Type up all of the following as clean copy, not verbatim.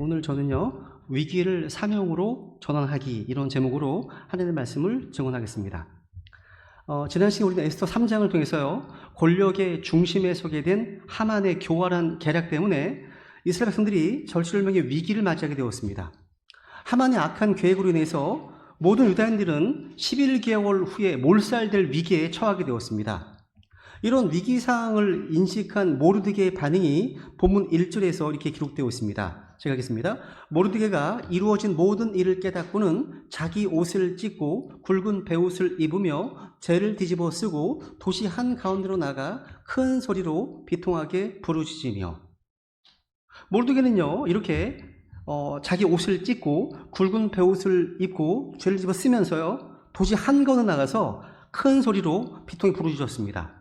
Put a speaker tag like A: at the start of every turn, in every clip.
A: 오늘 저는요, 위기를 사명으로 전환하기, 이런 제목으로 하나님의 말씀을 증언하겠습니다. 지난 시간 우리는 에스더 3장을 통해서요, 권력의 중심에 서게 된 하만의 교활한 계략 때문에 이스라엘 백성들이 절실명의 위기를 맞이하게 되었습니다. 하만의 악한 계획으로 인해서 모든 유다인들은 11개월 후에 몰살될 위기에 처하게 되었습니다. 이런 위기 상황을 인식한 모르드게의 반응이 본문 1절에서 이렇게 기록되어 있습니다. 제가 하겠습니다. 모르드게가 이루어진 모든 일을 깨닫고는 자기 옷을 찢고 굵은 베옷을 입으며 재를 뒤집어 쓰고 도시 한가운데로 나가 큰 소리로 비통하게 부르짖으며, 모르드게는요 이렇게 자기 옷을 찢고 굵은 베옷을 입고 죄를 뒤집어 쓰면서요 도시 한가운데 나가서 큰 소리로 비통히 부르짖었습니다.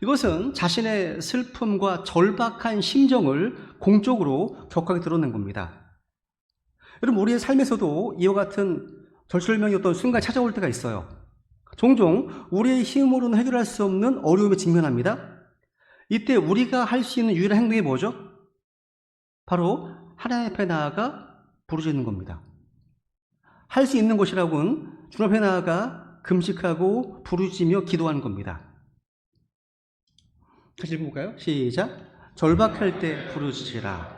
A: 이것은 자신의 슬픔과 절박한 심정을 공적으로 격하게 드러낸 겁니다. 여러분, 우리의 삶에서도 이와 같은 절실명의 어떤 순간이 찾아올 때가 있어요. 종종 우리의 힘으로는 해결할 수 없는 어려움에 직면합니다. 이때 우리가 할 수 있는 유일한 행동이 뭐죠? 바로 하나님 앞에 나아가 부르짖는 겁니다. 할 수 있는 것이라고는 주님 앞에 나아가 금식하고 부르짖으며 기도하는 겁니다. 같이 읽어볼까요? 시작. 절박할 때 부르짖으라.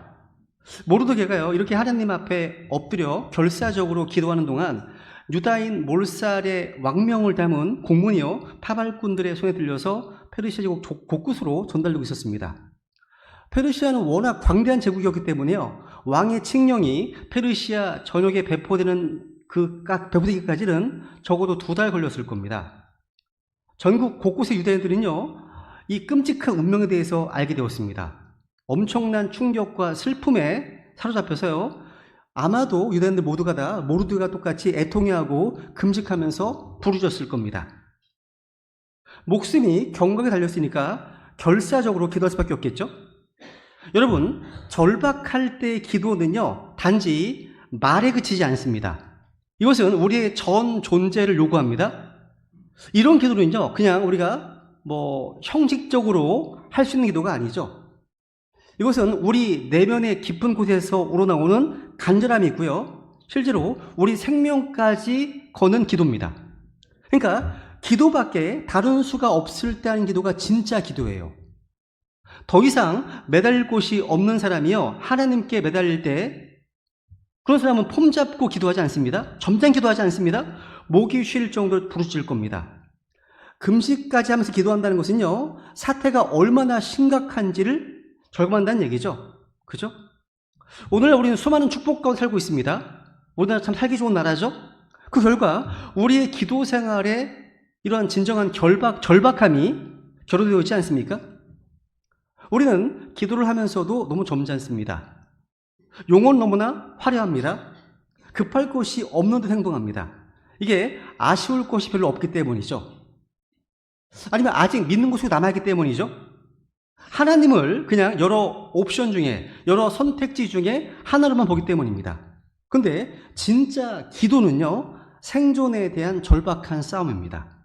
A: 모르드게가요 이렇게 하나님 앞에 엎드려 결사적으로 기도하는 동안 유다인 몰살의 왕명을 담은 공문이요 파발꾼들의 손에 들려서 페르시아 제국 곳곳으로 전달되고 있었습니다. 페르시아는 워낙 광대한 제국이었기 때문에요 왕의 칙령이 페르시아 전역에 배포되기까지는 적어도 2달 걸렸을 겁니다. 전국 곳곳의 유다인들은요 이 끔찍한 운명에 대해서 알게 되었습니다. 엄청난 충격과 슬픔에 사로잡혀서요 아마도 유다인들 모두가 다 모르드게가 똑같이 애통해하고 금식하면서 부르짖었을 겁니다. 목숨이 경각에 달렸으니까 결사적으로 기도할 수밖에 없겠죠. 여러분, 절박할 때의 기도는요 단지 말에 그치지 않습니다. 이것은 우리의 전 존재를 요구합니다. 이런 기도는요 그냥 우리가 형식적으로 할 수 있는 기도가 아니죠. 이것은 우리 내면의 깊은 곳에서 우러나오는 간절함이 있고요 실제로 우리 생명까지 거는 기도입니다. 그러니까 기도밖에 다른 수가 없을 때 하는 기도가 진짜 기도예요. 더 이상 매달릴 곳이 없는 사람이요 하나님께 매달릴 때 그런 사람은 폼 잡고 기도하지 않습니다. 점잖게 기도하지 않습니다. 목이 쉴 정도로 부르짖을 겁니다. 금식까지 하면서 기도한다는 것은요 사태가 얼마나 심각한지를 절감한다는 얘기죠. 그죠? 오늘 우리는 수많은 축복 가운데 살고 있습니다. 우리나라 참 살기 좋은 나라죠. 그 결과 우리의 기도 생활에 이러한 진정한 절박함이 결여되어 있지 않습니까? 우리는 기도를 하면서도 너무 점잖습니다. 용어는 너무나 화려합니다. 급할 것이 없는 듯 행동합니다. 이게 아쉬울 것이 별로 없기 때문이죠. 아니면 아직 믿는 것이 남아있기 때문이죠. 하나님을 그냥 여러 옵션 중에, 여러 선택지 중에 하나로만 보기 때문입니다. 근데 진짜 기도는요 생존에 대한 절박한 싸움입니다.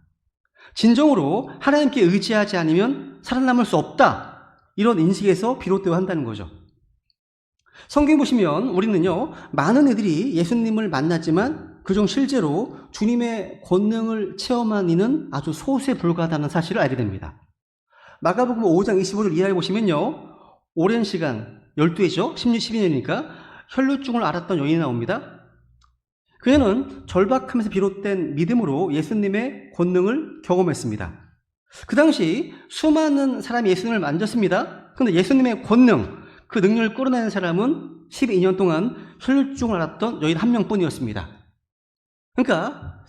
A: 진정으로 하나님께 의지하지 않으면 살아남을 수 없다, 이런 인식에서 비롯되어 한다는 거죠. 성경 보시면 우리는요 많은 이들이 예수님을 만났지만 그중 실제로 주님의 권능을 체험한 이는 아주 소수에 불과하다는 사실을 알게 됩니다. 마가복음 5장 25절 이하에 보시면요 오랜 시간 12회죠 12년이니까 혈루증을 앓았던 여인이 나옵니다. 그녀는 절박하면서 비롯된 믿음으로 예수님의 권능을 경험했습니다. 그 당시 수많은 사람이 예수님을 만졌습니다. 그런데 예수님의 권능, 그 능력을 끌어내는 사람은 12년 동안 혈루증을 앓았던 여인 한 명뿐이었습니다. 그러니까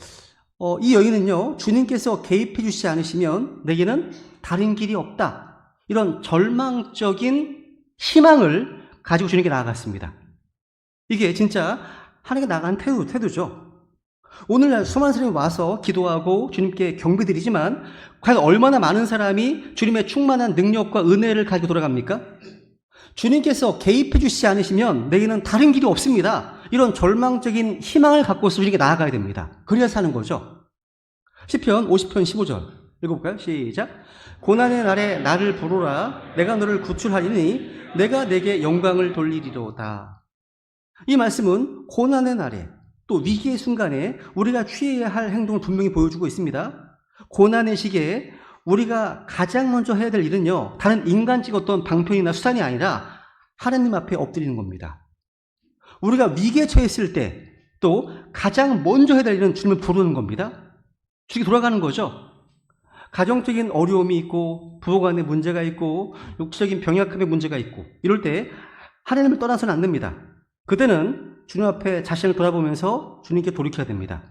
A: 이 여인은요 주님께서 개입해 주시지 않으시면 내게는 다른 길이 없다, 이런 절망적인 희망을 가지고 주님께 나아갔습니다. 이게 진짜 하나님께 나아가는 태도죠. 오늘날 수많은 사람이 와서 기도하고 주님께 경배드리지만 과연 얼마나 많은 사람이 주님의 충만한 능력과 은혜를 가지고 돌아갑니까? 주님께서 개입해 주시지 않으시면 내게는 다른 길이 없습니다, 이런 절망적인 희망을 갖고서 주님께 나아가야 됩니다. 그래야 사는 거죠. 시편 50편 15절 읽어볼까요? 시작. 고난의 날에 나를 부르라. 내가 너를 구출하리니 내가 내게 영광을 돌리리로다. 이 말씀은 고난의 날에 또 위기의 순간에 우리가 취해야 할 행동을 분명히 보여주고 있습니다. 고난의 시기에 우리가 가장 먼저 해야 될 일은요, 다른 인간적 어떤 방편이나 수단이 아니라 하나님 앞에 엎드리는 겁니다. 우리가 위기에 처했을 때 또 가장 먼저 해야 될 일은 주님을 부르는 겁니다. 주님께 돌아가는 거죠. 가정적인 어려움이 있고 부부간의 문제가 있고 육체적인 병약함의 문제가 있고 이럴 때 하나님을 떠나서는 안 됩니다. 그때는 주님 앞에 자신을 돌아보면서 주님께 돌이켜야 됩니다.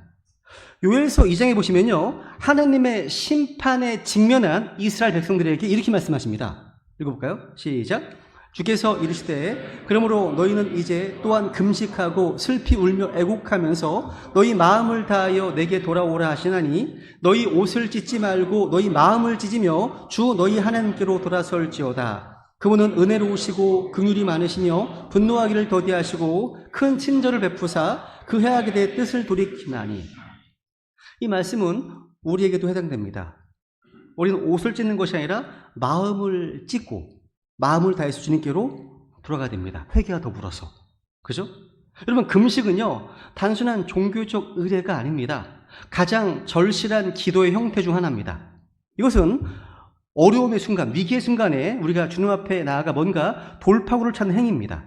A: 요엘서 2장에 보시면요, 하나님의 심판에 직면한 이스라엘 백성들에게 이렇게 말씀하십니다. 읽어볼까요? 시작. 주께서 이르시되 그러므로 너희는 이제 또한 금식하고 슬피 울며 애곡하면서 너희 마음을 다하여 내게 돌아오라 하시나니 너희 옷을 찢지 말고 너희 마음을 찢으며 주 너희 하나님께로 돌아설지어다. 그분은 은혜로우시고 긍휼이 많으시며 분노하기를 더디하시고 큰 친절을 베푸사 그 해악에 대해 뜻을 돌이키나니. 이 말씀은 우리에게도 해당됩니다. 우리는 옷을 찢는 것이 아니라 마음을 찢고 마음을 다해서 주님께로 돌아가야 됩니다. 회개와 더불어서. 그죠? 여러분, 금식은요, 단순한 종교적 의례가 아닙니다. 가장 절실한 기도의 형태 중 하나입니다. 이것은 어려움의 순간, 위기의 순간에 우리가 주님 앞에 나아가 뭔가 돌파구를 찾는 행위입니다.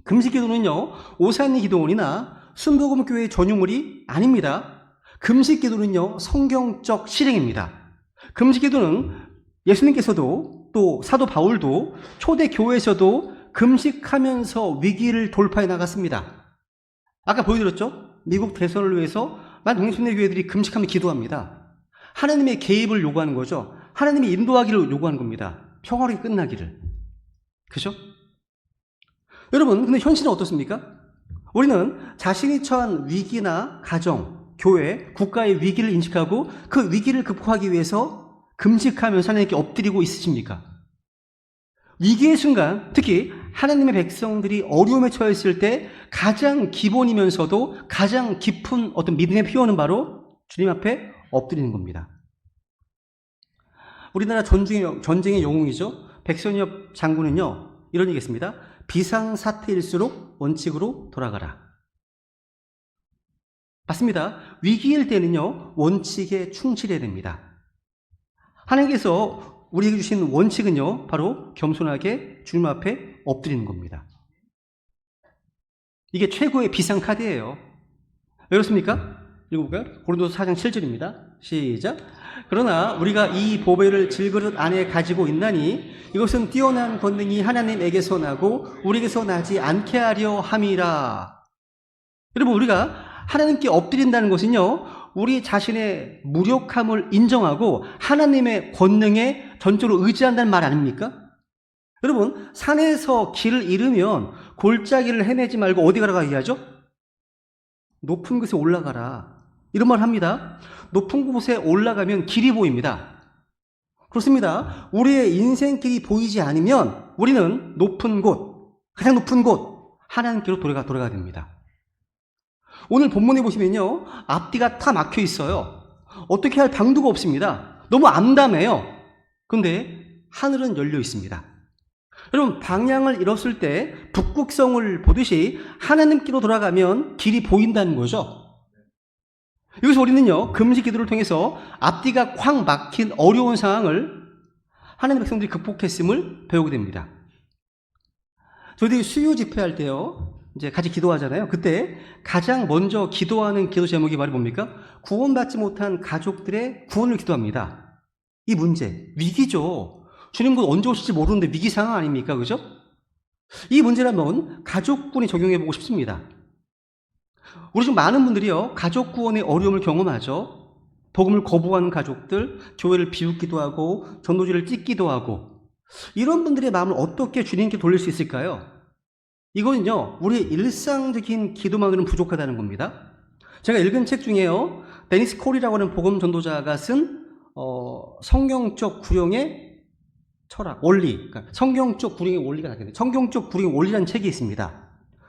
A: 금식 기도는요, 오산리 기도원이나 순복음교회의 전유물이 아닙니다. 금식 기도는요, 성경적 실행입니다. 금식 기도는 예수님께서도 또 사도 바울도 초대 교회에서도 금식하면서 위기를 돌파해 나갔습니다. 아까 보여드렸죠? 미국 대선을 위해서 많은 동성애 교회들이 금식하며 기도합니다. 하나님의 개입을 요구하는 거죠. 하나님이 인도하기를 요구하는 겁니다. 평화롭게 끝나기를. 그죠? 여러분, 근데 현실은 어떻습니까? 우리는 자신이 처한 위기나 가정, 교회, 국가의 위기를 인식하고 그 위기를 극복하기 위해서 금식하면서 하나님께 엎드리고 있으십니까? 위기의 순간, 특히 하나님의 백성들이 어려움에 처했을 때 가장 기본이면서도 가장 깊은 어떤 믿음의 표현은 바로 주님 앞에 엎드리는 겁니다. 우리나라 전쟁의 영웅이죠. 백선엽 장군은요, 이런 얘기 했습니다. 비상사태일수록 원칙으로 돌아가라. 맞습니다. 위기일 때는요, 원칙에 충실해야 됩니다. 하나님께서 우리에게 주신 원칙은요, 바로 겸손하게 주님 앞에 엎드리는 겁니다. 이게 최고의 비상카드예요. 왜 그렇습니까? 읽어볼까요? 고린도서 4장 7절입니다. 시작. 그러나 우리가 이 보배를 질그릇 안에 가지고 있나니 이것은 뛰어난 권능이 하나님에게서 나고 우리에게서 나지 않게 하려 함이라. 여러분, 우리가 하나님께 엎드린다는 것은요, 우리 자신의 무력함을 인정하고 하나님의 권능에 전적으로 의지한다는 말 아닙니까? 여러분, 산에서 길을 잃으면 골짜기를 헤매지 말고 어디 가라고 얘기하죠? 높은 곳에 올라가라. 이런 말 합니다. 높은 곳에 올라가면 길이 보입니다. 그렇습니다. 우리의 인생길이 보이지 않으면 우리는 높은 곳, 가장 높은 곳, 하나님께로 돌아가야 됩니다. 오늘 본문에 보시면요, 앞뒤가 다 막혀 있어요. 어떻게 할 방도가 없습니다. 너무 암담해요. 그런데 하늘은 열려 있습니다. 여러분, 방향을 잃었을 때 북극성을 보듯이 하나님께로 돌아가면 길이 보인다는 거죠. 여기서 우리는요, 금식 기도를 통해서 앞뒤가 콱 막힌 어려운 상황을 하나님의 백성들이 극복했음을 배우게 됩니다. 저희들이 수요 집회할 때요, 이제 같이 기도하잖아요. 그때 가장 먼저 기도하는 기도 제목이 바로 뭡니까? 구원받지 못한 가족들의 구원을 기도합니다. 이 문제, 위기죠. 주님 곧 언제 오실지 모르는데 위기 상황 아닙니까? 그죠? 이 문제라면 가족군에 적용해보고 싶습니다. 우리 중 많은 분들이요, 가족 구원의 어려움을 경험하죠. 복음을 거부하는 가족들, 교회를 비웃기도 하고 전도지를 찢기도 하고, 이런 분들의 마음을 어떻게 주님께 돌릴 수 있을까요? 이거는요, 우리의 일상적인 기도만으로는 부족하다는 겁니다. 제가 읽은 책 중에요, 데니스 콜이라고 하는 복음 전도자가 쓴 성경적 구령의 철학, 원리, 그러니까 성경적 구령의 원리가 나겠네요. 성경적 구령의 원리라는 책이 있습니다.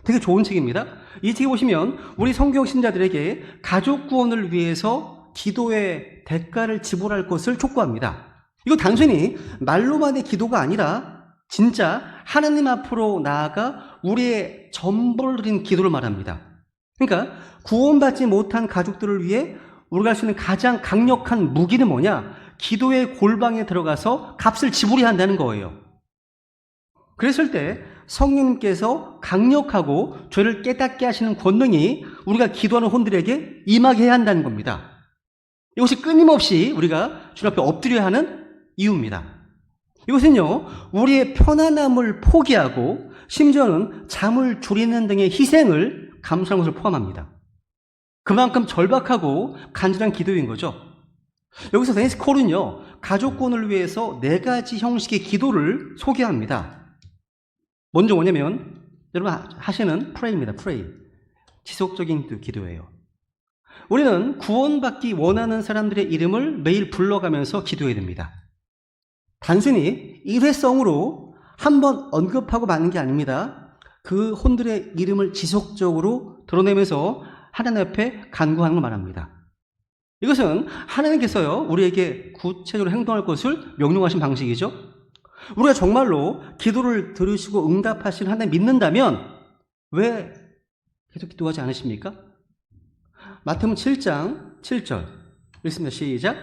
A: 되게 좋은 책입니다. 이 책에 보시면 우리 성경 신자들에게 가족 구원을 위해서 기도의 대가를 지불할 것을 촉구합니다. 이거 단순히 말로만의 기도가 아니라 진짜 하나님 앞으로 나아가 우리의 전부를 드린 기도를 말합니다. 그러니까 구원받지 못한 가족들을 위해 우리가 할 수 있는 가장 강력한 무기는 뭐냐? 기도의 골방에 들어가서 값을 지불해야 한다는 거예요. 그랬을 때 성령님께서 강력하고 죄를 깨닫게 하시는 권능이 우리가 기도하는 혼들에게 임하게 해야 한다는 겁니다. 이것이 끊임없이 우리가 주님 앞에 엎드려야 하는 이유입니다. 이것은요, 우리의 편안함을 포기하고 심지어는 잠을 줄이는 등의 희생을 감수하는 것을 포함합니다. 그만큼 절박하고 간절한 기도인 거죠. 여기서 데니스 콜은요, 가족권을 위해서 4가지 형식의 기도를 소개합니다. 먼저 뭐냐면 여러분 하시는 프레이입니다. 프레이. 지속적인 기도예요. 우리는 구원받기 원하는 사람들의 이름을 매일 불러가면서 기도해야 됩니다. 단순히 일회성으로 한번 언급하고 마는 게 아닙니다. 그 혼들의 이름을 지속적으로 드러내면서 하나님 앞에 간구하는 걸 말합니다. 이것은 하나님께서요, 우리에게 구체적으로 행동할 것을 명령하신 방식이죠. 우리가 정말로 기도를 들으시고 응답하시는 하나님 믿는다면 왜 계속 기도하지 않으십니까? 마태복음 7장 7절 읽습니다. 시작.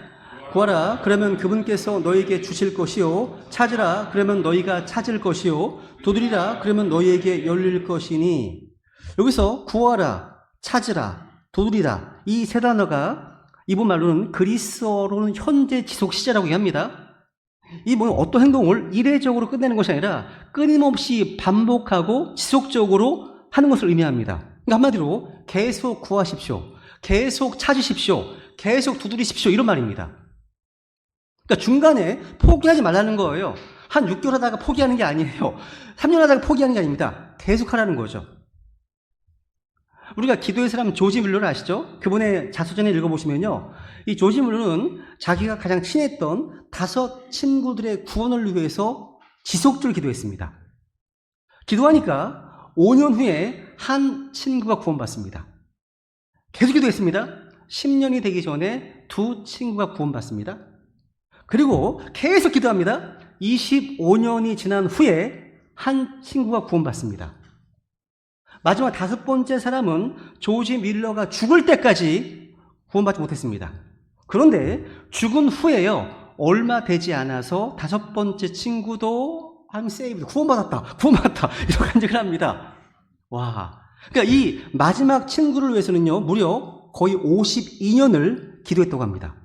A: 구하라 그러면 그분께서 너희에게 주실 것이요, 찾으라 그러면 너희가 찾을 것이요, 두드리라 그러면 너희에게 열릴 것이니. 여기서 구하라, 찾으라, 두드리라 이 세 단어가 이번 말로는 그리스어로는 현재 지속 시제라고 얘기합니다. 이 뭐 어떤 행동을 이례적으로 끝내는 것이 아니라 끊임없이 반복하고 지속적으로 하는 것을 의미합니다. 그러니까 한마디로 계속 구하십시오, 계속 찾으십시오, 계속 두드리십시오, 이런 말입니다. 그러니까 중간에 포기하지 말라는 거예요. 한 6개월 하다가 포기하는 게 아니에요. 3년 하다가 포기하는 게 아닙니다. 계속 하라는 거죠. 우리가 기도의 사람 조지 뮬러를 아시죠? 그분의 자서전을 읽어보시면요, 이 조지 뮬러는 자기가 가장 친했던 5 친구들의 구원을 위해서 지속적으로 기도했습니다. 기도하니까 5년 후에 한 친구가 구원받습니다. 계속 기도했습니다. 10년이 되기 전에 2 친구가 구원받습니다. 그리고 계속 기도합니다. 25년이 지난 후에 한 친구가 구원받습니다. 마지막 5번째 사람은 조지 밀러가 죽을 때까지 구원받지 못했습니다. 그런데 죽은 후에요, 얼마 되지 않아서 5번째 친구도 I'm saved, 구원받았다 이런 간증을 합니다. 와, 그러니까 이 마지막 친구를 위해서는요, 무려 거의 52년을 기도했다고 합니다.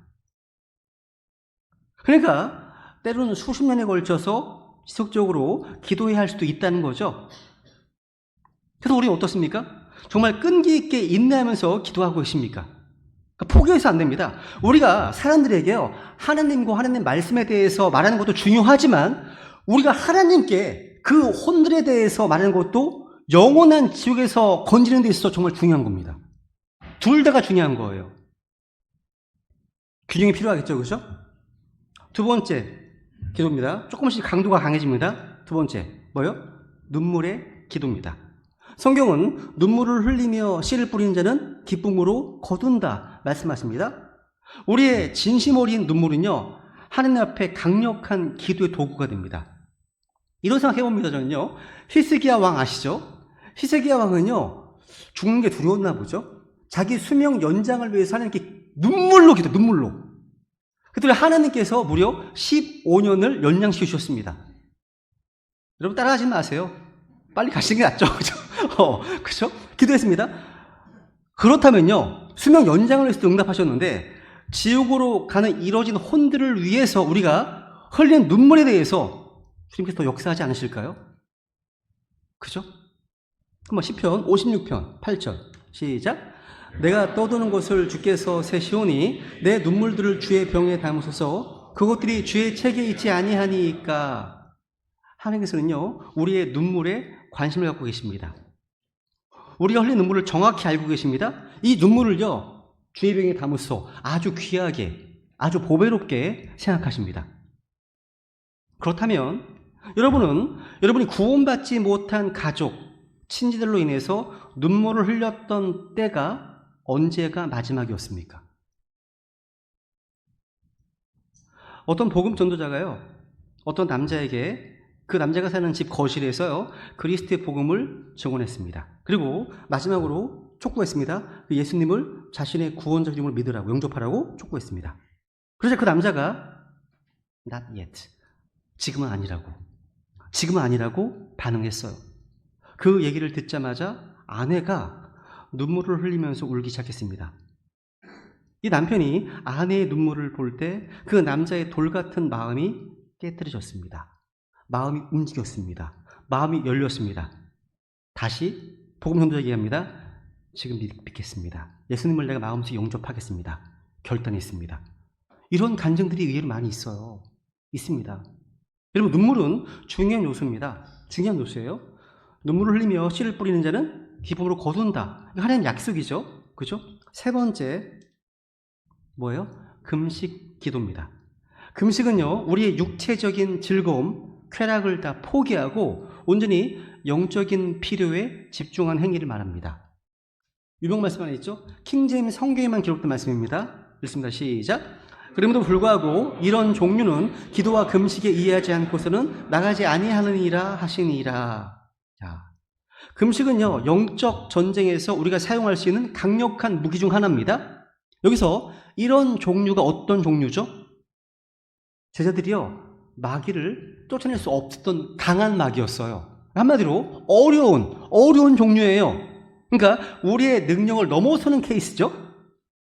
A: 그러니까 때로는 수십 년에 걸쳐서 지속적으로 기도해야 할 수도 있다는 거죠. 그래서 우리는 어떻습니까? 정말 끈기 있게 인내하면서 기도하고 계십니까? 그러니까 포기해서 안 됩니다. 우리가 사람들에게요, 하나님과 하나님 말씀에 대해서 말하는 것도 중요하지만 우리가 하나님께 그 혼들에 대해서 말하는 것도 영원한 지옥에서 건지는 데 있어서 정말 중요한 겁니다. 둘 다가 중요한 거예요. 균형이 필요하겠죠, 그렇죠? 2번째 기도입니다. 조금씩 강도가 강해집니다. 2번째 뭐요? 눈물의 기도입니다. 성경은 눈물을 흘리며 씨를 뿌리는 자는 기쁨으로 거둔다 말씀하십니다. 우리의 진심 어린 눈물은요, 하나님 앞에 강력한 기도의 도구가 됩니다. 이런 생각 해봅니다. 저는요, 히스기야 왕 아시죠? 히스기야 왕은요, 죽는 게 두려웠나 보죠. 자기 수명 연장을 위해서 하나님께 눈물로 기도, 눈물로. 그때 하나님께서 무려 15년을 연장시켜 주셨습니다. 여러분 따라하지 마세요. 빨리 가시는 게 낫죠. 그죠? 기도했습니다. 그렇다면요, 수명 연장을 위해서 응답하셨는데 지옥으로 가는 이뤄진 혼들을 위해서 우리가 흘린 눈물에 대해서 주님께서 더 역사하지 않으실까요? 그죠? 한번 시편 56편 8절 시작. 내가 떠도는 것을 주께서 세시오니 내 눈물들을 주의 병에 담으소서. 그것들이 주의 책에 있지 아니하니까. 하나님께서는요, 우리의 눈물에 관심을 갖고 계십니다. 우리가 흘린 눈물을 정확히 알고 계십니다. 이 눈물을요, 주의 병에 담으소. 아주 귀하게, 아주 보배롭게 생각하십니다. 그렇다면 여러분이 구원받지 못한 가족, 친지들로 인해서 눈물을 흘렸던 때가 언제가 마지막이었습니까? 어떤 복음 전도자가요, 어떤 남자에게 그 남자가 사는 집 거실에서요, 그리스도의 복음을 증언했습니다. 그리고 마지막으로 촉구했습니다. 그 예수님을 자신의 구원자 이름으로 믿으라고, 영접하라고 촉구했습니다. 그래서 그 남자가 not yet, 지금은 아니라고 반응했어요. 그 얘기를 듣자마자 아내가 눈물을 흘리면서 울기 시작했습니다. 이 남편이 아내의 눈물을 볼 때 그 남자의 돌 같은 마음이 깨트려졌습니다. 마음이 움직였습니다. 마음이 열렸습니다. 다시 복음 전도 얘기합니다. 지금 믿겠습니다. 예수님을 내가 마음속에 영접하겠습니다. 결단했습니다. 이런 간증들이 의외로 많이 있어요. 있습니다. 여러분, 눈물은 중요한 요소입니다. 중요한 요소예요. 눈물을 흘리며 씨를 뿌리는 자는 기쁨으로 거둔다. 하나님 약속이죠. 그죠? 세 번째, 뭐예요? 금식 기도입니다. 금식은요, 우리의 육체적인 즐거움, 쾌락을 다 포기하고 온전히 영적인 필요에 집중한 행위를 말합니다. 유명 말씀 안에 있죠? 킹제임스 성경에만 기록된 말씀입니다. 읽습니다. 시작. 그럼에도 불구하고 이런 종류는 기도와 금식에 이해하지 않고서는 나가지 아니하느니라 하시니라. 자, 금식은요, 영적 전쟁에서 우리가 사용할 수 있는 강력한 무기 중 하나입니다. 여기서 이런 종류가 어떤 종류죠? 제자들이요, 마귀를 쫓아낼 수 없었던 강한 마귀였어요. 한마디로 어려운 종류예요. 그러니까 우리의 능력을 넘어서는 케이스죠.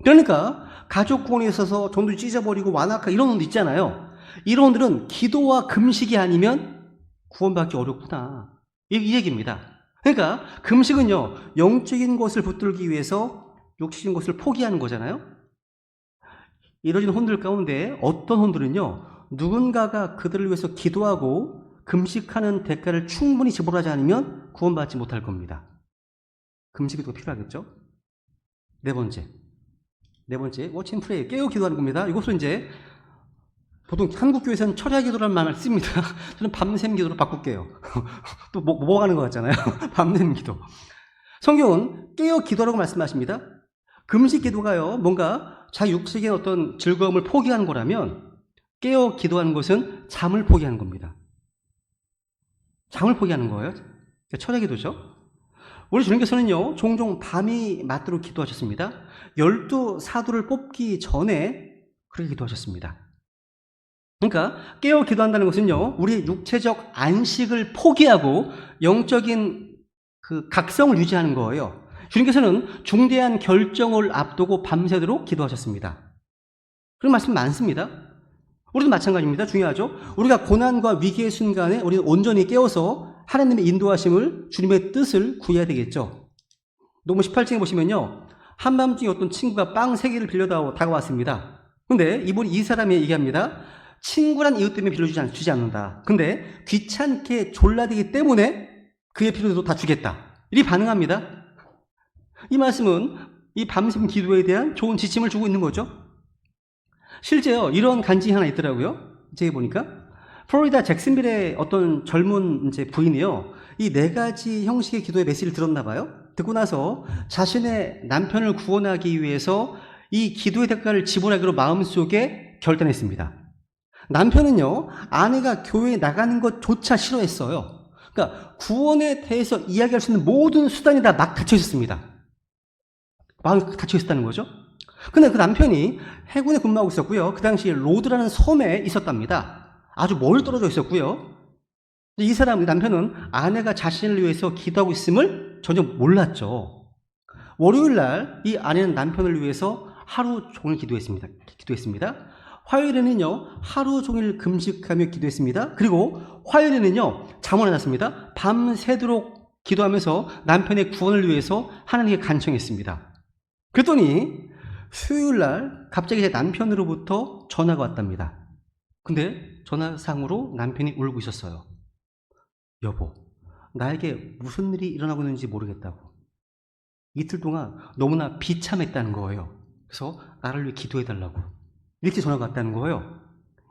A: 그러니까 가족 구원에 있어서 돈도 찢어버리고 완악하 이런 놈도 있잖아요. 이런 놈들은 기도와 금식이 아니면 구원받기 어렵구나, 이 얘기입니다. 그러니까 금식은요, 영적인 것을 붙들기 위해서 육적인 것을 포기하는 거잖아요. 이러진 혼들 가운데 어떤 혼들은요, 누군가가 그들을 위해서 기도하고 금식하는 대가를 충분히 지불하지 않으면 구원받지 못할 겁니다. 금식이 더 필요하겠죠? 네 번째, 워치 앤 프레이, 깨어 기도하는 겁니다. 이것은 이제 보통 한국 교회에서는 철야 기도라는 말을 씁니다. 저는 밤샘 기도로 바꿀게요. 또 뭐 하는 것 같잖아요. 밤샘 기도. 성경은 깨어 기도라고 말씀하십니다. 금식 기도가요, 뭔가 자기 육식의 어떤 즐거움을 포기하는 거라면 깨어 기도하는 것은 잠을 포기하는 겁니다. 잠을 포기하는 거예요. 철야 기도죠. 우리 주님께서는요, 종종 밤이 맞도록 기도하셨습니다. 12 사도를 뽑기 전에 그렇게 기도하셨습니다. 그러니까 깨어 기도한다는 것은요, 우리의 육체적 안식을 포기하고 영적인 그 각성을 유지하는 거예요. 주님께서는 중대한 결정을 앞두고 밤새도록 기도하셨습니다. 그런 말씀 많습니다. 우리도 마찬가지입니다. 중요하죠. 우리가 고난과 위기의 순간에 우리는 온전히 깨어서 하나님의 인도하심을, 주님의 뜻을 구해야 되겠죠. 녹음 18장에 보시면요, 한밤중에 어떤 친구가 빵 3개를 다가왔습니다. 근데 이 사람이 얘기합니다. 친구란 이유 때문에 빌려주지 않는다. 근데 귀찮게 졸라대기 때문에 그의 필요도 다 주겠다. 이렇게 반응합니다. 이 말씀은 이 밤샘 기도에 대한 좋은 지침을 주고 있는 거죠. 실제요, 이런 간증이 하나 있더라고요. 제가 보니까 플로리다 잭슨빌의 어떤 젊은 이제 부인이요, 이 4가지 형식의 기도의 메시지를 들었나 봐요. 듣고 나서 자신의 남편을 구원하기 위해서 이 기도의 대가를 지불하기로 마음속에 결단했습니다. 남편은요, 아내가 교회에 나가는 것조차 싫어했어요. 그러니까 구원에 대해서 이야기할 수 있는 모든 수단이 다 막 닫혀 있었습니다. 마음이 닫혀 있었다는 거죠. 근데 그 남편이 해군에 근무하고 있었고요. 그 당시에 로드라는 섬에 있었답니다. 아주 멀리 떨어져 있었고요. 이 남편은 아내가 자신을 위해서 기도하고 있음을 전혀 몰랐죠. 월요일 날 이 아내는 남편을 위해서 하루 종일 기도했습니다. 화요일에는요, 하루 종일 금식하며 기도했습니다. 그리고 화요일에는요, 잠을 안 잤습니다. 밤새도록 기도하면서 남편의 구원을 위해서 하나님께 간청했습니다. 그랬더니 수요일 날 갑자기 제 남편으로부터 전화가 왔답니다. 근데 전화상으로 남편이 울고 있었어요. 여보, 나에게 무슨 일이 일어나고 있는지 모르겠다고. 이틀 동안 너무나 비참했다는 거예요. 그래서 나를 위해 기도해달라고. 이렇게 전화가 왔다는 거예요.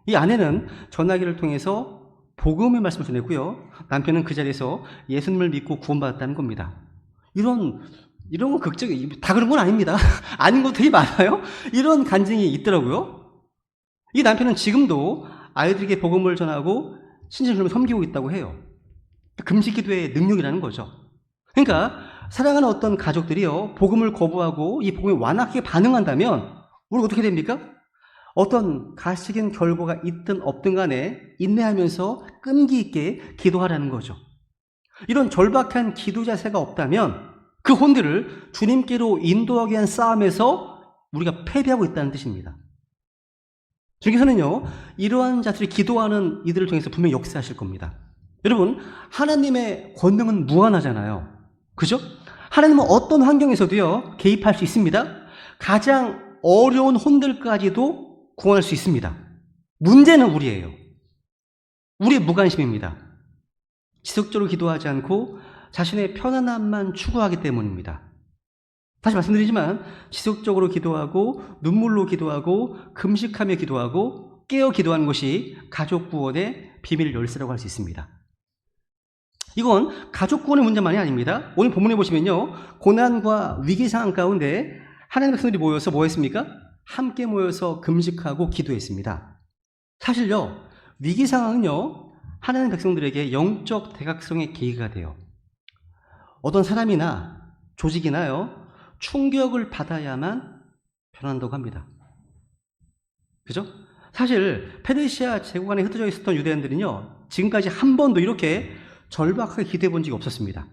A: 이 아내는 전화기를 통해서 복음의 말씀을 전했고요. 남편은 그 자리에서 예수님을 믿고 구원받았다는 겁니다. 이런 건 극적이, 다 그런 건 아닙니다. 아닌 것들이 많아요. 이런 간증이 있더라고요. 이 남편은 지금도 아이들에게 복음을 전하고 신실을 섬기고 있다고 해요. 금식 기도의 능력이라는 거죠. 그러니까 사랑하는 어떤 가족들이요, 복음을 거부하고 이 복음에 완악하게 반응한다면 우리가 어떻게 됩니까? 어떤 가시적인 결과가 있든 없든 간에 인내하면서 끈기 있게 기도하라는 거죠. 이런 절박한 기도 자세가 없다면 그 혼들을 주님께로 인도하기 위한 싸움에서 우리가 패배하고 있다는 뜻입니다. 주님께서는요, 이러한 자들이 기도하는 이들을 통해서 분명히 역사하실 겁니다. 여러분, 하나님의 권능은 무한하잖아요. 그죠? 하나님은 어떤 환경에서도요, 개입할 수 있습니다. 가장 어려운 혼들까지도 구원할 수 있습니다. 문제는 우리예요. 우리의 무관심입니다. 지속적으로 기도하지 않고 자신의 편안함만 추구하기 때문입니다. 다시 말씀드리지만 지속적으로 기도하고 눈물로 기도하고 금식하며 기도하고 깨어 기도하는 것이 가족 구원의 비밀 열쇠라고 할 수 있습니다. 이건 가족 구원의 문제만이 아닙니다. 오늘 본문에 보시면요, 고난과 위기 상황 가운데 하나님의 백성들이 모여서 뭐 했습니까? 함께 모여서 금식하고 기도했습니다. 사실요, 위기 상황은요, 하나님의 백성들에게 영적 대각성의 계기가 돼요. 어떤 사람이나 조직이나요, 충격을 받아야만 변한다고 합니다. 그죠? 사실 페르시아 제국 안에 흩어져 있었던 유대인들은요, 지금까지 한 번도 이렇게 절박하게 기도해 본 적이 없었습니다.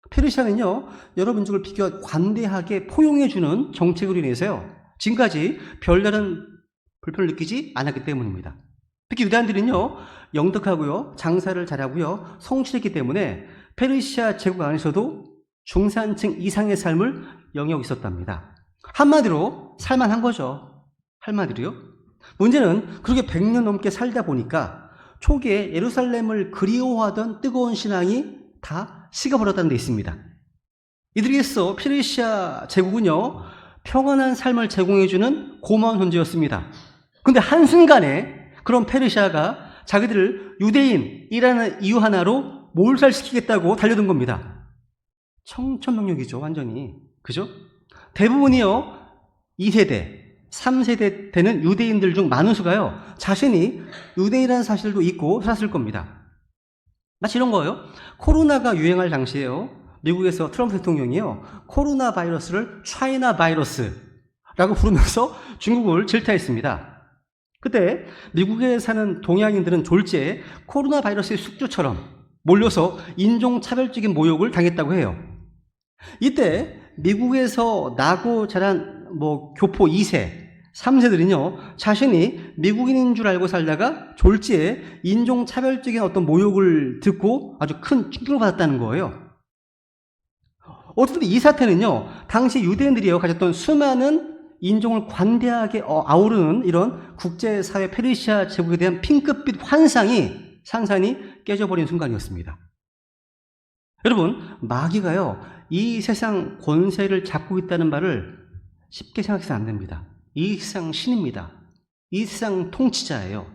A: 페르시아는요, 여러 민족을 비교 관대하게 포용해주는 정책으로 인해서요, 지금까지 별다른 불편을 느끼지 않았기 때문입니다. 특히 유대인들은요, 영덕하고요, 장사를 잘하고요, 성실했기 때문에 페르시아 제국 안에서도 중산층 이상의 삶을 영위하고 있었답니다. 한마디로 살만한 거죠. 한마디로요. 문제는 그렇게 100년 넘게 살다 보니까 초기에 예루살렘을 그리워하던 뜨거운 신앙이 다 식어버렸다는 데 있습니다. 이들에게서 페르시아 제국은요, 평안한 삶을 제공해주는 고마운 존재였습니다. 근데 한순간에 그런 페르시아가 자기들을 유대인이라는 이유 하나로 몰살시키겠다고 달려든 겁니다. 청천벽력이죠, 완전히. 그죠? 대부분이요, 2세대, 3세대 되는 유대인들 중 많은 수가요, 자신이 유대인이라는 사실도 잊고 살았을 겁니다. 마치 이런 거예요. 코로나가 유행할 당시에요, 미국에서 트럼프 대통령이요, 코로나 바이러스를 차이나 바이러스라고 부르면서 중국을 질타했습니다. 그때 미국에 사는 동양인들은 졸지에 코로나 바이러스의 숙주처럼 몰려서 인종차별적인 모욕을 당했다고 해요. 이때 미국에서 나고 자란 교포 2세, 3세들은요, 자신이 미국인인 줄 알고 살다가 졸지에 인종차별적인 어떤 모욕을 듣고 아주 큰 충격을 받았다는 거예요. 어쨌든 이 사태는요, 당시 유대인들이요, 가졌던 수많은 인종을 관대하게 아우르는 이런 국제사회 페르시아 제국에 대한 핑크빛 환상이 산산이 깨져버린 순간이었습니다. 여러분, 마귀가요, 이 세상 권세를 잡고 있다는 말을 쉽게 생각해서는 안 됩니다. 이 세상 신입니다. 이 세상 통치자예요.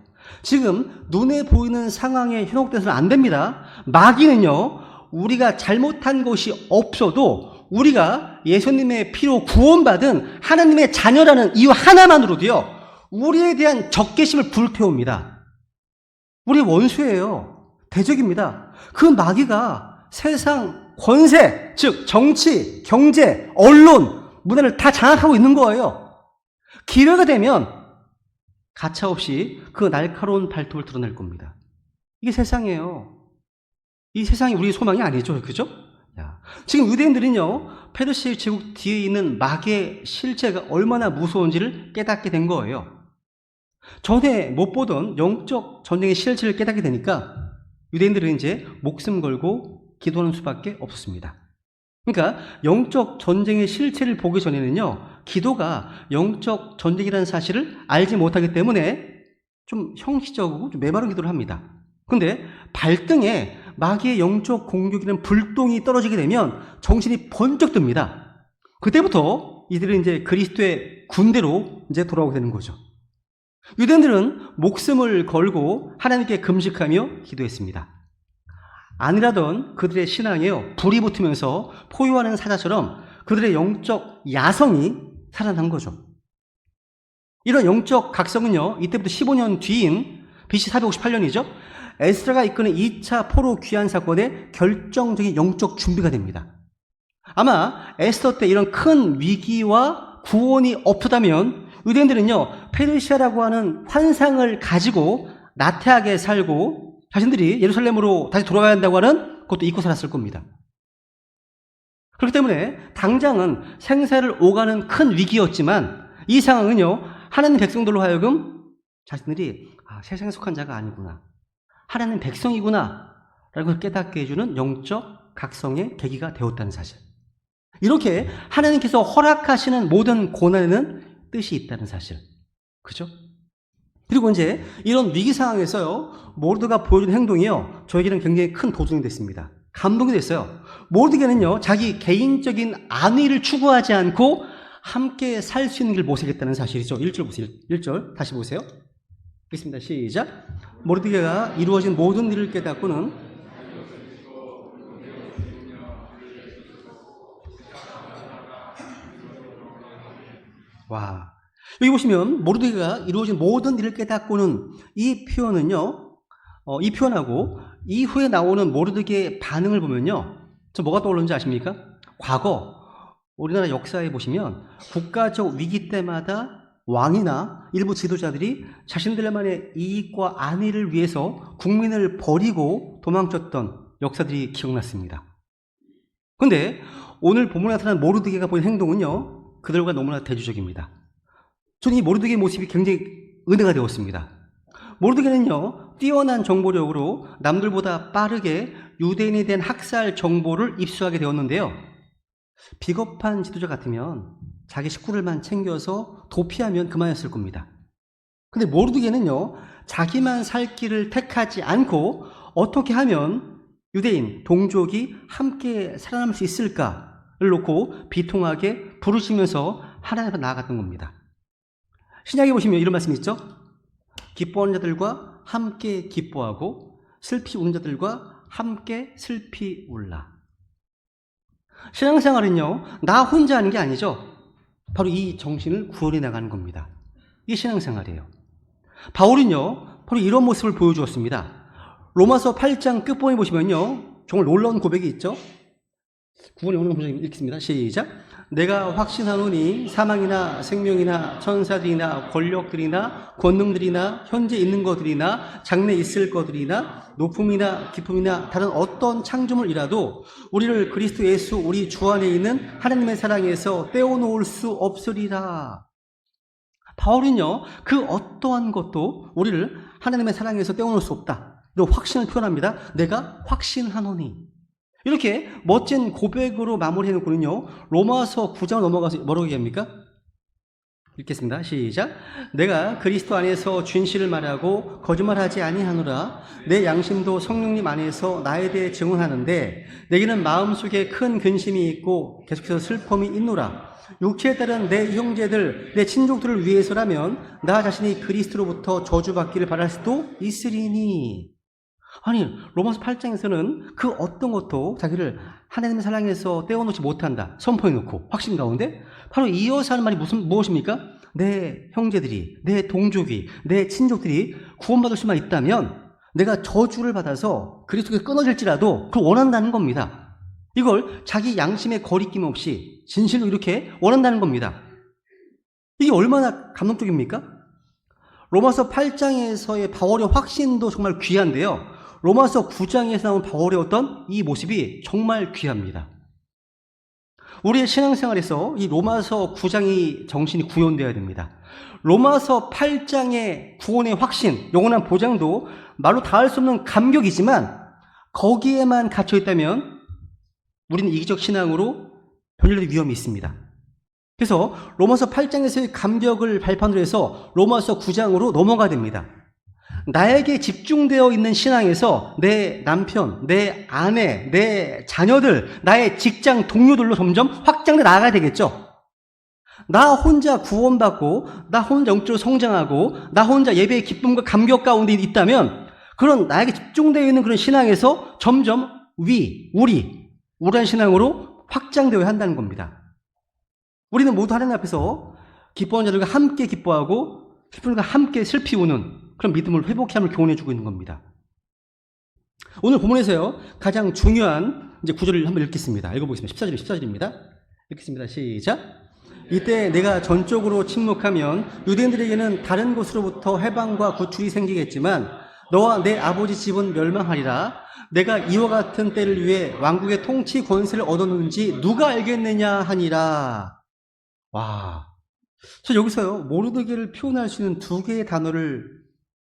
A: 지금 눈에 보이는 상황에 현혹돼서는 안 됩니다. 마귀는요, 우리가 잘못한 것이 없어도 우리가 예수님의 피로 구원받은 하나님의 자녀라는 이유 하나만으로도요, 우리에 대한 적개심을 불태웁니다. 우리의 원수예요. 대적입니다. 그 마귀가 세상 권세, 즉 정치, 경제, 언론, 문화를 다 장악하고 있는 거예요. 기회가 되면 가차없이 그 날카로운 발톱을 드러낼 겁니다. 이게 세상이에요. 이 세상이 우리의 소망이 아니죠. 그죠? 지금 유대인들은요, 페르시아 제국 뒤에 있는 마귀의 실체가 얼마나 무서운지를 깨닫게 된 거예요. 전에 못 보던 영적 전쟁의 실체를 깨닫게 되니까 유대인들은 이제 목숨 걸고 기도하는 수밖에 없었습니다. 그러니까 영적 전쟁의 실체를 보기 전에는요, 기도가 영적 전쟁이라는 사실을 알지 못하기 때문에 좀 형식적이고 좀 메마른 기도를 합니다. 근데 발등에 마귀의 영적 공격이라는 불똥이 떨어지게 되면 정신이 번쩍 듭니다. 그때부터 이들은 이제 그리스도의 군대로 이제 돌아오게 되는 거죠. 유대인들은 목숨을 걸고 하나님께 금식하며 기도했습니다. 아니라던 그들의 신앙에요, 불이 붙으면서 포효하는 사자처럼 그들의 영적 야성이 살아난 거죠. 이런 영적 각성은요, 이때부터 15년 뒤인 BC 458년이죠. 에스라가 이끄는 2차 포로 귀환 사건의 결정적인 영적 준비가 됩니다. 아마 에스더 때 이런 큰 위기와 구원이 없었다면 유대인들은요, 페르시아라고 하는 환상을 가지고 나태하게 살고 자신들이 예루살렘으로 다시 돌아가야 한다고 하는 그것도 잊고 살았을 겁니다. 그렇기 때문에 당장은 생사를 오가는 큰 위기였지만 이 상황은요, 하나님 백성들로 하여금 자신들이 세상에 속한 자가 아니구나, 하나님 백성이구나 라고 깨닫게 해주는 영적 각성의 계기가 되었다는 사실. 이렇게 하나님께서 허락하시는 모든 고난에는 뜻이 있다는 사실. 그죠? 그리고 이제 이런 위기 상황에서요, 모르드가 보여준 행동이요, 저에게는 굉장히 큰 도전이 됐습니다. 감동이 됐어요. 모르드게는요, 자기 개인적인 안위를 추구하지 않고 함께 살 수 있는 길 모색했다는 사실이죠. 1절 보세요. 1절 다시 보세요. 읽겠습니다. 시작. 모르드게가 이루어진 모든 일을 깨닫고는 와, 여기 보시면 모르드게가 이루어진 모든 일을 깨닫고는 이 표현은요, 이 표현하고 이후에 나오는 모르드게의 반응을 보면요, 저 뭐가 떠오르는지 아십니까? 과거 우리나라 역사에 보시면 국가적 위기 때마다 왕이나 일부 지도자들이 자신들만의 이익과 안위를 위해서 국민을 버리고 도망쳤던 역사들이 기억났습니다. 그런데 오늘 본문에 나타난 모르드게가 보인 행동은요, 그들과 너무나 대조적입니다. 저는 이 모르드게의 모습이 굉장히 은혜가 되었습니다. 모르드게는요, 뛰어난 정보력으로 남들보다 빠르게 유대인에 대한 학살 정보를 입수하게 되었는데요, 비겁한 지도자 같으면 자기 식구들만 챙겨서 도피하면 그만이었을 겁니다. 근데 모르드게는요, 자기만 살 길을 택하지 않고 어떻게 하면 유대인, 동족이 함께 살아남을 수 있을까를 놓고 비통하게 부르시면서 하나님 앞에 나아갔던 겁니다. 신약에 보시면 이런 말씀이 있죠. 기뻐하는 자들과 함께 기뻐하고 슬피 우는 자들과 함께 슬피 울라. 신앙생활은요, 나 혼자 하는 게 아니죠. 바로 이 정신을 구원해 나가는 겁니다. 이게 신앙생활이에요. 바울은요, 바로 이런 모습을 보여주었습니다. 로마서 8장 끝부분에 보시면요, 정말 놀라운 고백이 있죠. 9번에 오는 문장 읽겠습니다. 시작. 내가 확신하노니 사망이나 생명이나 천사들이나 권력들이나 권능들이나 현재 있는 것들이나 장래 있을 것들이나 높음이나 기쁨이나 다른 어떤 창조물이라도 우리를 그리스도 예수 우리 주 안에 있는 하나님의 사랑에서 떼어놓을 수 없으리라. 바울은요, 그 어떠한 것도 우리를 하나님의 사랑에서 떼어놓을 수 없다, 이 확신을 표현합니다. 내가 확신하노니. 이렇게 멋진 고백으로 마무리해놓고는요, 로마서 9장을 넘어가서 뭐라고 얘기합니까? 읽겠습니다. 시작. 내가 그리스도 안에서 진실을 말하고 거짓말하지 아니하노라. 내 양심도 성령님 안에서 나에 대해 증언하는데 내게는 마음속에 큰 근심이 있고 계속해서 슬픔이 있노라. 육체에 따른 내 형제들, 내 친족들을 위해서라면 나 자신이 그리스도로부터 저주받기를 바랄 수도 있으리니. 아니, 로마서 8장에서는 그 어떤 것도 자기를 하나님의 사랑에서 떼어놓지 못한다 선포해놓고 확신 가운데 바로 이어서 하는 말이 무엇입니까? 내 형제들이, 내 동족이, 내 친족들이 구원받을 수만 있다면 내가 저주를 받아서 그리스도에서 끊어질지라도 그걸 원한다는 겁니다. 이걸 자기 양심의 거리낌 없이 진실로 이렇게 원한다는 겁니다. 이게 얼마나 감동적입니까? 로마서 8장에서의 바울의 확신도 정말 귀한데요, 로마서 9장에서 나온 바울의 어떤 이 모습이 정말 귀합니다. 우리의 신앙생활에서 이 로마서 9장의 정신이 구현되어야 됩니다. 로마서 8장의 구원의 확신, 영원한 보장도 말로 다할 수 없는 감격이지만 거기에만 갇혀 있다면 우리는 이기적 신앙으로 변질될 위험이 있습니다. 그래서 로마서 8장에서의 감격을 발판으로 해서 로마서 9장으로 넘어가야 됩니다. 나에게 집중되어 있는 신앙에서 내 남편, 내 아내, 내 자녀들, 나의 직장 동료들로 점점 확장돼 나아가야 되겠죠. 나 혼자 구원받고 나 혼자 영적으로 성장하고 나 혼자 예배의 기쁨과 감격 가운데 있다면 그런 나에게 집중되어 있는 그런 신앙에서 점점 우리한 신앙으로 확장되어야 한다는 겁니다. 우리는 모두 하나님 앞에서 기뻐하는 자들과 함께 기뻐하고 슬픈 자들과 함께 슬피 우는 그런 믿음을 회복해 함을 교훈해주고 있는 겁니다. 오늘 본문에서요, 가장 중요한 이제 구절을 한번 읽겠습니다. 읽어보겠습니다. 14절입니다. 읽겠습니다. 시작. 이때 내가 전적으로 침묵하면 유대인들에게는 다른 곳으로부터 해방과 구출이 생기겠지만 너와 내 아버지 집은 멸망하리라. 내가 이와 같은 때를 위해 왕국의 통치 권세를 얻었는지 누가 알겠느냐 하니라. 와, 저 여기서요, 모르드게를 표현할 수 있는 두 개의 단어를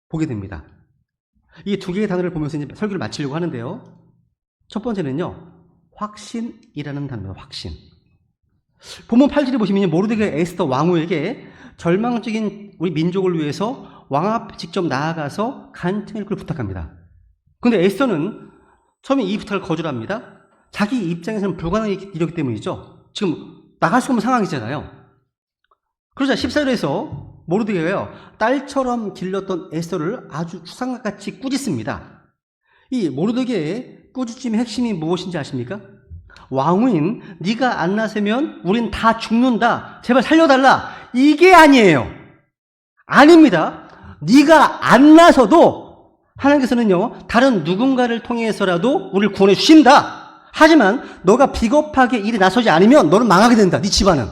A: 보게 됩니다. 이 두 개의 단어를 보면서 이제 설교를 마치려고 하는데요. 첫 번째는요, 확신이라는 단어입니다. 확신. 본문 8절에 보시면 모르드게 에스더 왕후에게 절망적인 우리 민족을 위해서 왕 앞에 직접 나아가서 간청을 부탁합니다. 그런데 에스더는 처음에 이 부탁을 거절합니다. 자기 입장에서는 불가능한 일이기 때문이죠. 지금 나갈 수 없는 상황이잖아요. 그러자 14절에서 모르드게가요, 딸처럼 길렀던 에스더를 아주 추상같이 꾸짖습니다. 이 모르드게의 꾸짖음의 핵심이 무엇인지 아십니까? 왕후인 네가 안 나서면 우린 다 죽는다. 제발 살려달라. 이게 아니에요. 아닙니다. 네가 안 나서도 하나님께서는요, 다른 누군가를 통해서라도 우리를 구원해 주신다. 하지만 너가 비겁하게 일에 나서지 않으면 너는 망하게 된다. 네 집안은.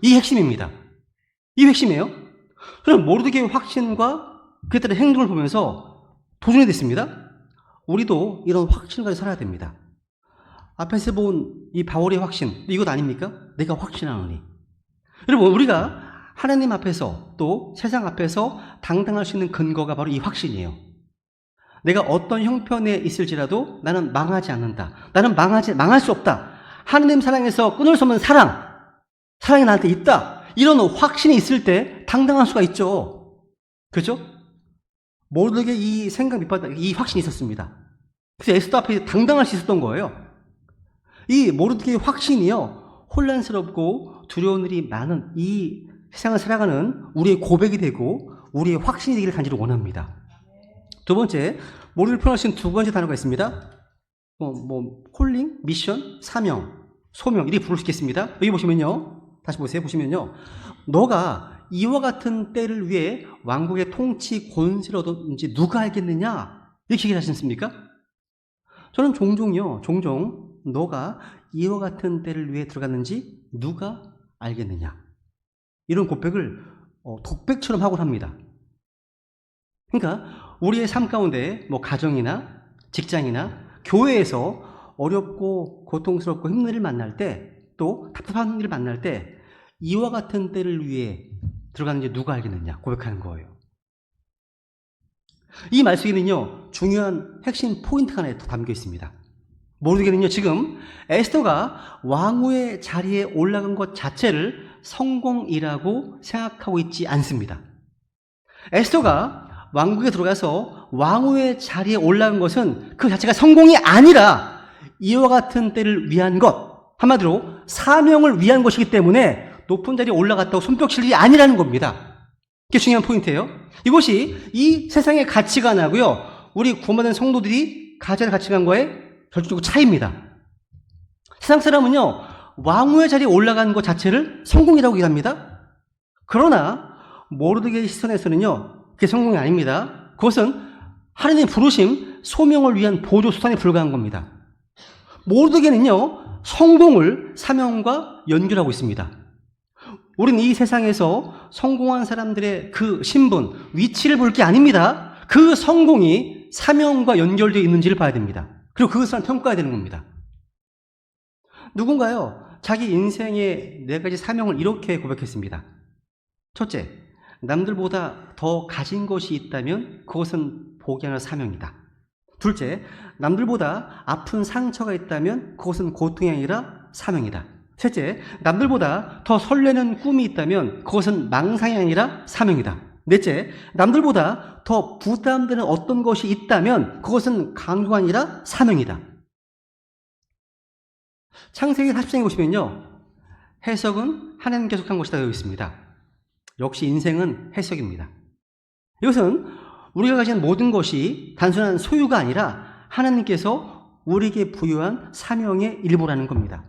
A: 이 핵심입니다. 이 핵심이에요. 저는 모르드게의 확신과 그에 따른 행동을 보면서 도전이 됐습니다. 우리도 이런 확신을 가지고 살아야 됩니다. 앞에서 본 이 바울의 확신, 이것 아닙니까? 내가 확신하노니. 여러분, 우리가 하나님 앞에서 또 세상 앞에서 당당할 수 있는 근거가 바로 이 확신이에요. 내가 어떤 형편에 있을지라도 나는 망하지 않는다. 나는 망할 수 없다. 하나님 사랑에서 끊을 수 없는 사랑이 나한테 있다. 이런 확신이 있을 때 당당할 수가 있죠. 그렇죠? 모르게 이 생각 밑바닥, 이 확신이 있었습니다. 그래서 에스더 앞에 당당할 수 있었던 거예요. 이 모르드게의 확신이요, 혼란스럽고 두려운 일이 많은 이 세상을 살아가는 우리의 고백이 되고 우리의 확신이 되기를 간절히 원합니다. 두 번째, 모르드게를 표현할 수 있는 두 번째 단어가 있습니다. 콜링, 미션, 사명, 소명, 이렇게 부를 수 있겠습니다. 여기 보시면요, 다시 보세요. 보시면요, 너가 이와 같은 때를 위해 왕국의 통치 권세를 얻었는지 누가 알겠느냐? 이렇게 얘기하지 않습니까? 저는 종종 너가 이와 같은 때를 위해 들어갔는지 누가 알겠느냐? 이런 고백을 독백처럼 하곤 합니다. 그러니까 우리의 삶 가운데 가정이나 직장이나 교회에서 어렵고 고통스럽고 힘든 일을 만날 때, 또 답답한 일을 만날 때 이와 같은 때를 위해 들어갔는지 누가 알겠느냐 고백하는 거예요. 이 말씀에는요, 중요한 핵심 포인트가 하나 더 담겨 있습니다. 모르드게는요, 지금 에스더가 왕후의 자리에 올라간 것 자체를 성공이라고 생각하고 있지 않습니다. 에스더가 왕국에 들어가서 왕후의 자리에 올라간 것은 그 자체가 성공이 아니라 이와 같은 때를 위한 것, 한마디로 사명을 위한 것이기 때문에 높은 자리에 올라갔다고 손뼉칠 일이 아니라는 겁니다. 이게 중요한 포인트예요. 이것이 이 세상의 가치관하고요, 우리 구원받은 성도들이 가져야 할 가치관과의 결정적인 차이입니다. 세상 사람은요, 왕후의 자리에 올라간 것 자체를 성공이라고 얘기합니다. 그러나 모르드게의 시선에서는요, 그게 성공이 아닙니다. 그것은 하나님의 부르심, 소명을 위한 보조 수단에 불과한 겁니다. 모르드게는요, 성공을 사명과 연결하고 있습니다. 우리는 이 세상에서 성공한 사람들의 그 신분, 위치를 볼 게 아닙니다. 그 성공이 사명과 연결되어 있는지를 봐야 됩니다. 그리고 그것을 평가해야 되는 겁니다. 누군가요, 자기 인생의 4가지 사명을 이렇게 고백했습니다. 첫째, 남들보다 더 가진 것이 있다면 그것은 포기하는 사명이다. 둘째, 남들보다 아픈 상처가 있다면 그것은 고통이 아니라 사명이다. 셋째, 남들보다 더 설레는 꿈이 있다면 그것은 망상이 아니라 사명이다. 넷째, 남들보다 더 부담되는 어떤 것이 있다면 그것은 강조가 아니라 사명이다. 창세기 40장에 보시면요, 해석은 하나님께 속한 것이다 되어 있습니다. 역시 인생은 해석입니다. 이것은 우리가 가진 모든 것이 단순한 소유가 아니라 하나님께서 우리에게 부여한 사명의 일부라는 겁니다.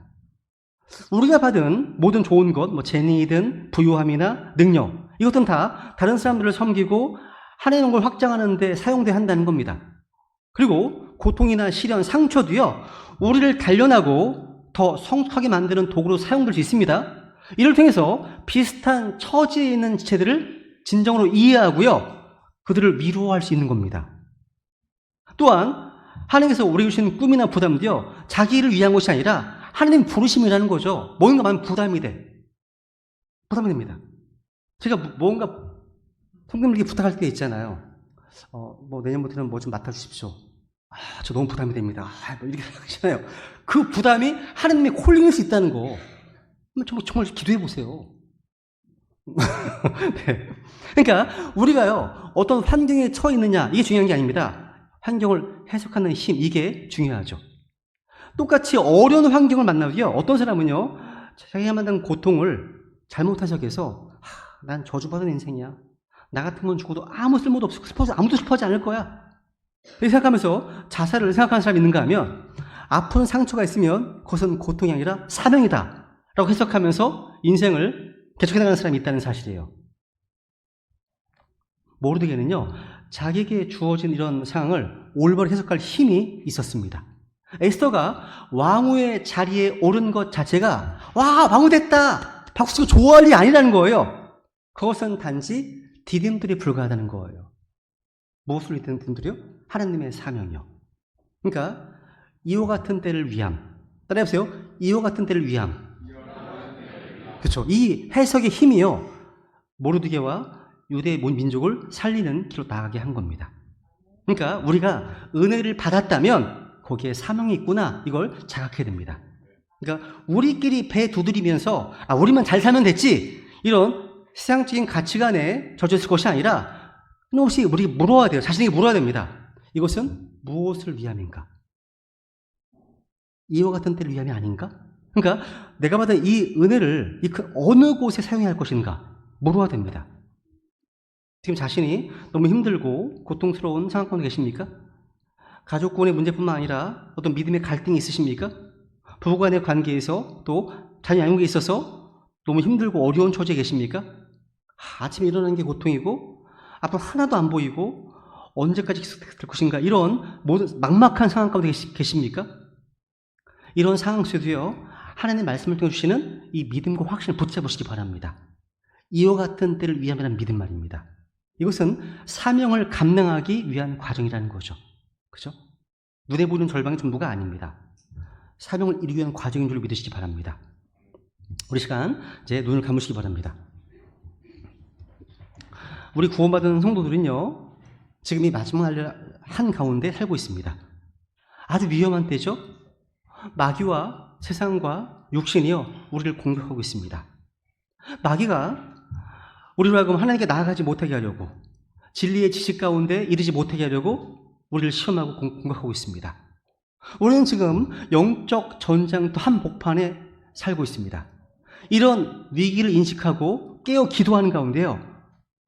A: 우리가 받은 모든 좋은 것, 재능이든 부유함이나 능력, 이것들은 다 다른 사람들을 섬기고 하나님의 걸 확장하는 데 사용돼야 한다는 겁니다. 그리고 고통이나 시련, 상처도요, 우리를 단련하고 더 성숙하게 만드는 도구로 사용될 수 있습니다. 이를 통해서 비슷한 처지에 있는 지체들을 진정으로 이해하고요, 그들을 위로할 수 있는 겁니다. 또한 하나님께서 우리에게 주신 꿈이나 부담도요, 자기를 위한 것이 아니라 하나님 부르심이라는 거죠. 뭔가 많은 부담이 됩니다. 제가 뭔가 성도님에게 부탁할 때 있잖아요. 내년부터는 뭐 좀 맡아주십시오. 저 너무 부담이 됩니다. 이렇게 하잖아요. 그 부담이 하나님의 콜링일 수 있다는 거. 정말 기도해 보세요. 네. 그러니까 우리가요, 어떤 환경에 처해 있느냐, 이게 중요한 게 아닙니다. 환경을 해석하는 힘, 이게 중요하죠. 똑같이 어려운 환경을 만나도요, 어떤 사람은요, 자기가 만난 고통을 잘못한 척해서 난 저주받은 인생이야. 나 같은 건 죽어도 아무 쓸모도 없어. 아무도 슬퍼하지 않을 거야. 이렇게 생각하면서 자살을 생각하는 사람이 있는가 하면, 아픈 상처가 있으면 그것은 고통이 아니라 사명이다 라고 해석하면서 인생을 개척해나가는 사람이 있다는 사실이에요. 모르드게는요, 자기에게 주어진 이런 상황을 올바로 해석할 힘이 있었습니다. 에스더가 왕후의 자리에 오른 것 자체가 와, 왕후 됐다, 박수치고 좋아할 일이 아니라는 거예요. 그것은 단지 디딤돌에 불과하다는 거예요. 무엇을 믿는 분들이요? 하나님의 사명이요. 그러니까 이와 같은 때를 위함. 따라해보세요. 이와 같은 때를 위함. 그렇죠. 이 해석의 힘이요, 모르드게와 유대 민족을 살리는 길로 나가게 한 겁니다. 그러니까 우리가 은혜를 받았다면 거기에 사명이 있구나, 이걸 자각해야 됩니다. 그러니까 우리끼리 배 두드리면서 우리만 잘 살면 됐지, 이런 세상적인 가치관에 젖어있을 것이 아니라 끊임없이 우리 물어야 돼요. 자신에게 물어야 됩니다. 이것은 무엇을 위함인가? 이와 같은 때를 위함이 아닌가? 그러니까 내가 받은 이 은혜를 어느 곳에 사용해야 할 것인가 물어야 됩니다. 지금 자신이 너무 힘들고 고통스러운 상황 가운데 계십니까? 가족간의 문제뿐만 아니라 어떤 믿음의 갈등이 있으십니까? 부부간의 관계에서, 또 자녀 양육에 있어서 너무 힘들고 어려운 처지에 계십니까? 아침에 일어나는 게 고통이고 앞으로 하나도 안 보이고 언제까지 될 것인가, 이런 모든 막막한 상황 가운데 계십니까? 이런 상황 속에도요, 하나님의 말씀을 통해 주시는 이 믿음과 확신을 붙잡으시기 바랍니다. 이와 같은 때를 위함이라는 믿음 말입니다. 이것은 사명을 감당하기 위한 과정이라는 거죠. 그죠? 눈에 보이는 절방의 전부가 아닙니다. 사명을 이루기 위한 과정인 줄 믿으시기 바랍니다. 우리 시간 이제 눈을 감으시기 바랍니다. 우리 구원받은 성도들은요, 지금 이 마지막 날 한가운데 살고 있습니다. 아주 위험한 때죠. 마귀와 세상과 육신이요, 우리를 공격하고 있습니다. 마귀가 우리로 하여금 하나님께 나아가지 못하게 하려고, 진리의 지식 가운데 이르지 못하게 하려고 우리를 시험하고 공격하고 있습니다. 우리는 지금 영적 전장터 한복판에 살고 있습니다. 이런 위기를 인식하고 깨어 기도하는 가운데요,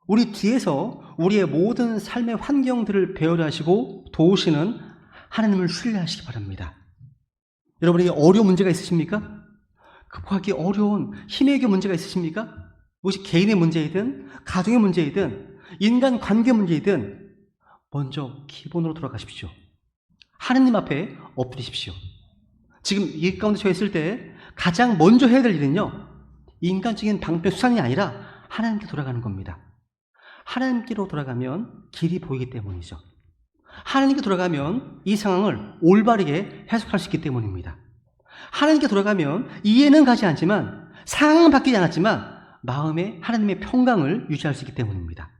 A: 우리 뒤에서 우리의 모든 삶의 환경들을 배열하시고 도우시는 하나님을 신뢰하시기 바랍니다. 여러분에게 어려운 문제가 있으십니까? 극복하기 어려운 힘의 문제가 있으십니까? 무엇이 개인의 문제이든 가정의 문제이든 인간 관계 문제이든 먼저 기본으로 돌아가십시오. 하느님 앞에 엎드리십시오. 지금 이 가운데 처해 있을 때 가장 먼저 해야 될 일은요, 인간적인 방패 수단이 아니라 하나님께 돌아가는 겁니다. 하나님께로 돌아가면 길이 보이기 때문이죠. 하나님께 돌아가면 이 상황을 올바르게 해석할 수 있기 때문입니다. 하나님께 돌아가면 이해는 가지 않지만, 상황은 바뀌지 않았지만 마음에 하나님의 평강을 유지할 수 있기 때문입니다.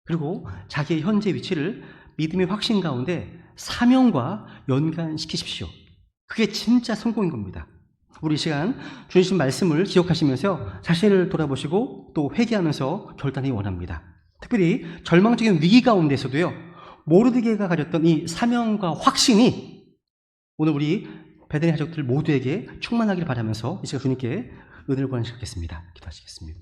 A: 그리고 자기의 현재 위치를 믿음의 확신 가운데 사명과 연관시키십시오. 그게 진짜 성공인 겁니다. 우리 이 시간 주신 말씀을 기억하시면서 자신을 돌아보시고 또 회개하면서 결단하기 원합니다. 특별히 절망적인 위기 가운데서도요, 모르드게가 가졌던 이 사명과 확신이 오늘 우리 베드레 가족들 모두에게 충만하기를 바라면서 이 시간 주님께 은혜를 구하시겠습니다. 기도하시겠습니다.